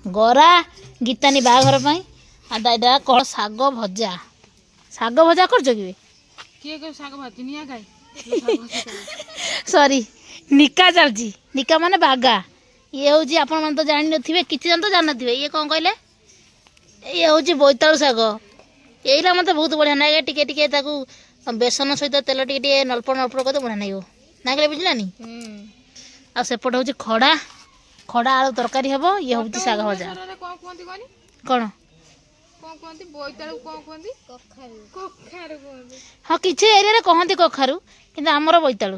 गरा गीतानी बाघर आदा कह शाग भजा कर सॉरी निका चलती निका माने बागा ये हूँ आपण मैंने तो जान थे किसी जन तो जान थे ये कौन कहले ये हूँ बोईतालु शाग यही मत बहुत बढ़िया लगे टिके बेसन सहित तेल टे नल्प नल्प कर बढ़िया लगे ना कहले बुझलानी आ सेपट हूँ खड़ा खड़ा आलू तरकारी हम ये हूँ शाग भजा कौन हाँ किसी एरिया कहती कखारू कि आमर बोईतालु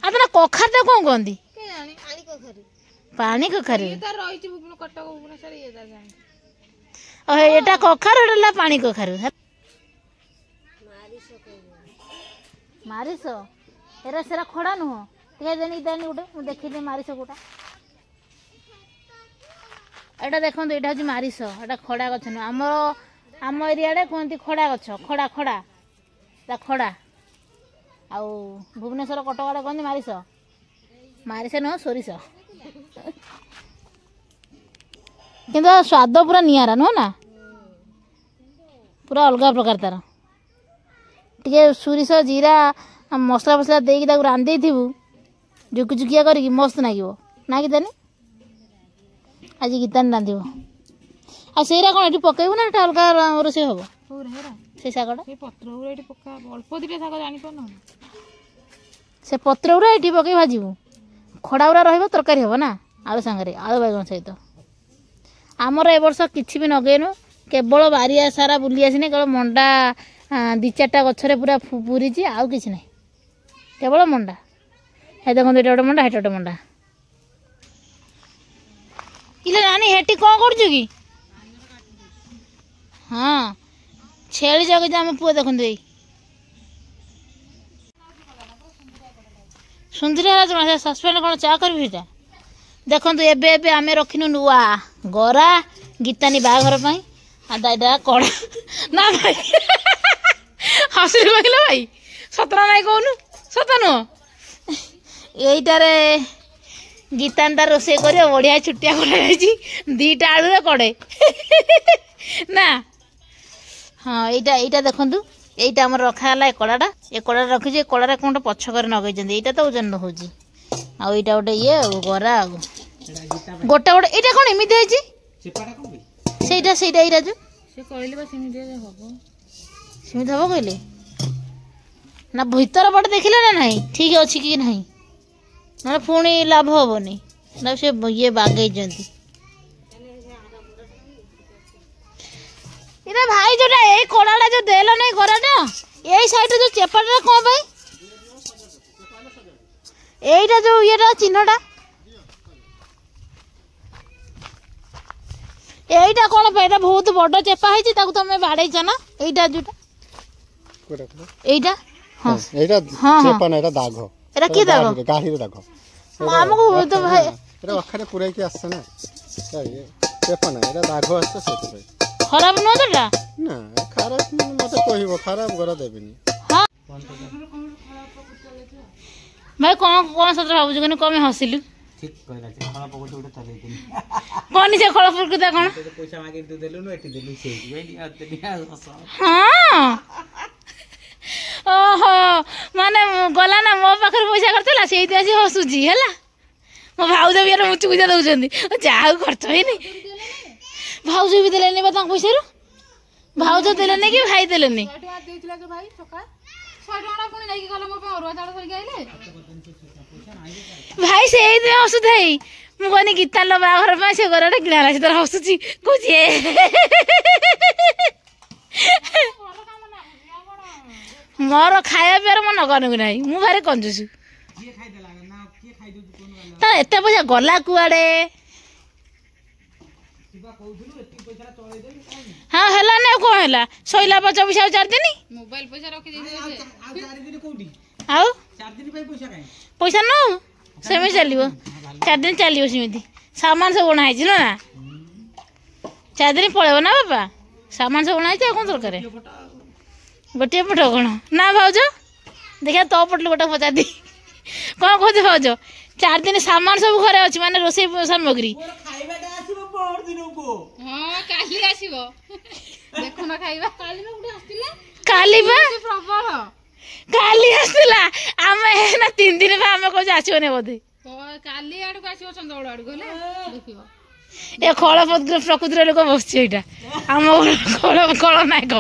आपन कखार कौन कहती पानी कखारू एटा कखार पानी कखारू मारिस एरा सेरा खड़ा नुह देनी गोटे देखी मारिस गोटा एटा देखो यहाँ हूँ मारिस एटा खड़ा गछ नुह आम एरिया कहती खड़ा गछ खड़ा खड़ा खड़ा आउ भुवनेश्वर कटक आड़े कहते मारिस मारिस नुह सोरिष कि स्वाद पूरा निरा नुह ना पूरा अलग प्रकार तार टे सोरिष जीरा मसला फसला देकी रांधे थी झुकी झुकिया करके मस्त लगे ना गीतानी आज गीतानी रांध आ सेरा कौन ये पकेबू ना अलग रोषे हम से शागटा से पत्र गुरा ये पकई भाजबू खड़ा गुरा रही हम ना आलू सांगे आलू बैगन सहित आमर ए वर्ष किसी भी नगेनु केवल बारिया सारा बुली आसने केवल मंडा दी चार्टा गचरे पूरा पूरी आउ कि ना केवल मंडा हे देखो ये गोटे मंडा हेटे गोटे मंडा इले नानी हेटी कौन कर हाँ छेली जगह आम पुआ देखते यही सुंदर सस्पेंड कौन चा करी देखो एबे आम रखिनु नुआ गरा गीतानी बाघर आदा कड़ा ना भाई हसुरी कहल भाई सतना ना कहनु सत नुह यहीटारे गीतानी तार रोसे कर बढ़िया छुटिया कर दीटा आलू कड़े ना हाँ यहीटा देखु यहीटा आम रखाला कड़ाटा ये कड़ा रखी कड़ा कौन पछकर नगई यहाँ तो ओजन हूँ आईटा गोटे ये गरा गोटे गोटे यहाँ कौन एमती है जो सेमती हम कहले ना भीतर पटे देखिले ना नहीं ठीक अच्छी कि नहीं ना पुणी लाभ हेनी ना से ये बागई इधर भाई जोटा ये कड़ाटा जो देल नहीं गराटा यही साइड जो चेपाटा कौन भाई यहीटा जो ये चिन्हटा यहीटा कौन पे बहुत बड़ चेपा है तुम बाड़े ना यहीटा जोटा यहीटा हाँ हाँ चेपा ना दाग एटा की दाग गाड़ी रे दाग हमको तो भाई एटा अखरे पुराई के आसे ना चेपा ना एटा दाग आसे सेते खराब न तो ना खराब मत कहबो खराब कर देबिनी हां भाई कौन कौन सत्र भाबु जने कमे हसिलु ठीक कहला छै खळा पकड़ उठे तले दिन कोनी जे खळा फुरकुता कोन पैसा मागे तू देलु न एटी देलु से वेली अतनी हां ओहो माने गला ना मो पाखर पैसा करतला सेही ते आसी हसुजी हला मो भाउज बियार मुचु गुजा दउचंदी जाऊ खर्च हे नै भाउज भी देले नै बता पैसा रो भाउज देले नै कि भाई देले नै 100 टका देइथिला के भाई सका 100 टका कोनी नै कि गला मो पे अरुआ चाड़ सर आइले भाई से दे हसुथाई मु कोनी गीता लो बाघर पा से गराटा किनाला से तर हसुची कोजे मोर खाया पियार मन कनु नहीं मु भारी कंजूस के खाइ देला ना के खाइ दउ कोन ता एते पैसा गला कुआडे किबा कहउथुलु एती पैसा चळे देली हां हला ने को हला सोइला 24 आ 4 दिन मोबाइल पैसा रखि दे आ 4 दिन कोडी आउ 4 दिन पे पैसा काई पैसा न सेमे चलिबो 4 दिन चलिबो सेमिति सामान सब बना है ना 4 दिन पळेबो ना बाबा सामान सब बना है कोन दरकार गोटे पट कौन ना भाज देखा तो पटल गोटे पचार दी कौन कहे भाज 4 दिन सामान सब घरे अछि माने रोसे सामग्री मोर खाइबाटा आसीबो पहर दिन को हां काली आसीबो देखु ना खाइबा काली ना गुडे आस्तिला काली बा प्रबल काली आस्तिला आमे ना 3 दिन बा आमे को आछो ने बोधे तो काली आडू को आसीबो चंदोड़ आडू गले देखिबो ए खळ प्रकृतिर लोक बसछि एटा आम खळ खळ नायक